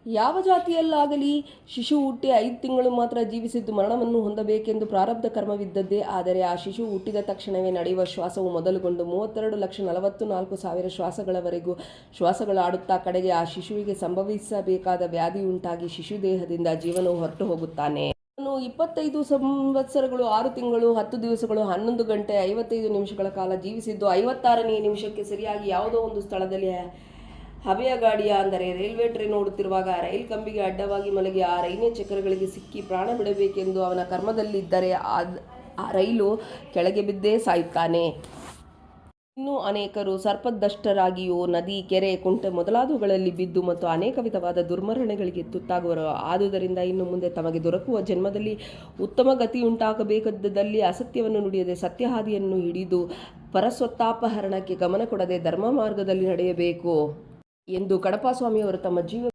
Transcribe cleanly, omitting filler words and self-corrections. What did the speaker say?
ಯಾವ ಜಾತಿಯಲ್ಲಾಗಲಿ ಶಿಶು ಹುಟ್ಟಿ 5 ತಿಂಗಳು ಮಾತ್ರ ಜೀವಿಸಿದ್ದು ಮರಣವನ್ನು ಹೊಂದಬೇಕೆಂದು ಪ್ರಾರಬ್ಧ ಕರ್ಮವಿದ್ದದ್ದೇ. ಆದರೆ ಆ ಶಿಶು ಹುಟ್ಟಿದ ತಕ್ಷಣವೇ ನಡೆಯುವ ಶ್ವಾಸವು ಮೊದಲುಗೊಂಡು 32,44,000 ಶ್ವಾಸಗಳವರೆಗೂ ಶ್ವಾಸಗಳಾಡುತ್ತಾ ಕಡೆಗೆ ಆ ಶಿಶುವಿಗೆ ಸಂಭವಿಸಬೇಕಾದ ವ್ಯಾಧಿಯುಂಟಾಗಿ ಶಿಶು ದೇಹದಿಂದ ಜೀವನವು ಹೊರಟು ಹೋಗುತ್ತಾನೆ. ಅವನು 25 ಸಂವತ್ಸರಗಳು 6 ತಿಂಗಳು 10 ದಿವಸಗಳು 11 ಗಂಟೆ 55 ನಿಮಿಷಗಳ ಕಾಲ ಜೀವಿಸಿದ್ದು 56ನೇ ನಿಮಿಷಕ್ಕೆ ಸರಿಯಾಗಿ ಯಾವುದೋ ಒಂದು ಸ್ಥಳದಲ್ಲಿ ಹಬೆಯ ಗಾಡಿಯ ಅಂದರೆ ರೈಲ್ವೆ ಟ್ರೈನ್ ಓಡುತ್ತಿರುವಾಗ ರೈಲ್ ಕಂಬಿಗೆ ಅಡ್ಡವಾಗಿ ಮಲಗಿ ಆ ರೈಲ್ವೆ ಚಕ್ರಗಳಿಗೆ ಸಿಕ್ಕಿ ಪ್ರಾಣ ಬಿಡಬೇಕೆಂದು ಅವನ ಕರ್ಮದಲ್ಲಿದ್ದರೆ ಆ ರೈಲು ಕೆಳಗೆ ಬಿದ್ದೇ ಸಾಯುತ್ತಾನೆ. ಇನ್ನೂ ಅನೇಕರು ಸರ್ಪದಷ್ಟರಾಗಿಯೂ ನದಿ, ಕೆರೆ, ಕುಂಟೆ ಮೊದಲಾದವುಗಳಲ್ಲಿ ಬಿದ್ದು ಮತ್ತು ಅನೇಕ ವಿಧವಾದ ದುರ್ಮರಣಗಳಿಗೆ ತುತ್ತಾಗುವರು. ಆದುದರಿಂದ ಇನ್ನು ಮುಂದೆ ತಮಗೆ ದೊರಕುವ ಜನ್ಮದಲ್ಲಿ ಉತ್ತಮ ಗತಿಯುಂಟಾಗಬೇಕಾದಲ್ಲಿ ಅಸತ್ಯವನ್ನು ನುಡಿಯದೆ ಸತ್ಯಹಾದಿಯನ್ನು ಹಿಡಿದು ಪರಸ್ವತ್ತಾಪಹರಣಕ್ಕೆ ಗಮನ ಕೊಡದೆ ಧರ್ಮ ಮಾರ್ಗದಲ್ಲಿ ನಡೆಯಬೇಕು ಎಂದು ಕಡಪ ಸ್ವಾಮಿಯವರು ತಮ್ಮ ಜೀವ